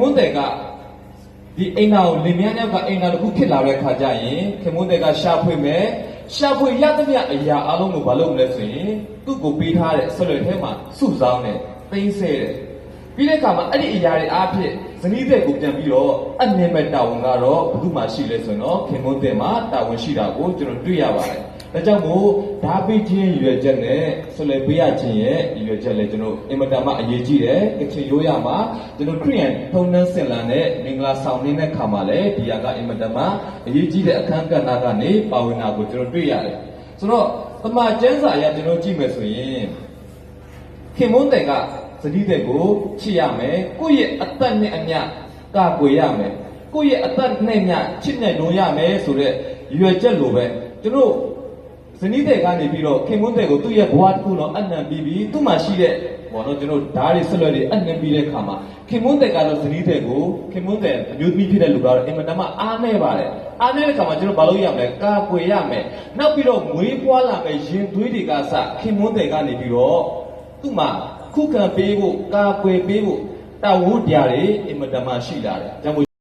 မွန်းတယ်ကဒီအိမ်နာကိုလင်မြန်းယောက်ကအိမ်နာတစ်ခုဖြစ်လာတဲ့ခါကျရင်ခင်မွန်းတယ်ကရှာဖွေမယ်ရှာဖွေရသမျှအရာအလုံးကိုဘာလုပ်မလဲဆိုရင်သူ့ကိုပေးထားတဲ့ဆွလွယ်ထဲမှာစုဆောင်းတယ်သိမ်းဆဲတယ်ပြီးတဲ့အခါမှာအဲ့ဒီအရာတွေအားဖြင့်ဇနီးတဲ့ကိုပြန်ပြီးတော့အနှင်းမဲ့တာဝန်ကတော့ဘယ်သူမှရှိလဲဆိုရင်တော့ခင်မွန်းတယ်မှာတာဝန်ရှိတာကိုကျွန်တော်တွေ့ရပါတယ်ဒါကြောင့်မို့ဓာပေးခြင်းရွယ်ချက်နဲ့ဆွလွယ်ပေးရခြင်းရဲ့ရွယ်ချက်လည်းကျွန်တော်အင်မတန်မှအရေးကြီးတယ်ကချင်ရိုးရမှာကျွန်တော်ခရိယန်ထုံနှန်းစင်လာနဲ့မင်္ဂလာဆောင်နေတဲ့ခါမှာလည်းဒီဟာကအင်မတန်မှအရေးကြီးတဲ့အခန်းကဏ္ဍကနေပါဝင်တာကိုကျွန်တော်တွေ့ရတယ်ဆိုတော့ပမာကျမ်းစာအရကျွန်တော်ကြည့်မယ်ဆိုရင်ခင်မွန်းတယ်ကဇနီးတဲ့ကိုချစ်ရမယ်ကိုယ့်ရဲ့အသက်နဲ့အမျှကာကွယ်ရမယ်ကိုယ့်ရဲ့အသက်နဲ့အမျှချစ်နဲ့လုံးရမယ်ဆိုတဲ့ရွယ်ချက်လိုပဲကျွန်တော်ဇနီးတဲ့ကနေပြီးတော့ခင်မွန်းတဲ့ကိုသူ့ရဲ့ဘဝတစ်ခုတော့အနှံပြီးပြီးသူ့မှာရှိတဲ့ဘောတော့ကျွန်တော်ဓာတ်တွေဆက်လွယ်တွေအနှံပြီးတဲ့ခါမှာခင်မွန်းတဲ့ကတော့ဇနီးတဲ့ကိုခင်မွန်းတဲ့အမျိုးသမီးဖြစ်တဲ့လူကတော့အင်မတန်မှအားနေပါတယ်အားနေတဲ့ခါမှာကျွန်တော်ဘာလို့ရမလဲကာကွယ်ရမယ်နောက်ပြီးတော့မွေးဖွားလာမယ့်ရင်သွေးတွေကစခင်မွန်းတဲ့ကနေပြီးတော့သူ့မှာခုခံပေးဖို့ကာကွယ်ပေးဖို့တာဝန်တရားတွေအင်မတန်မှရှိလာတယ်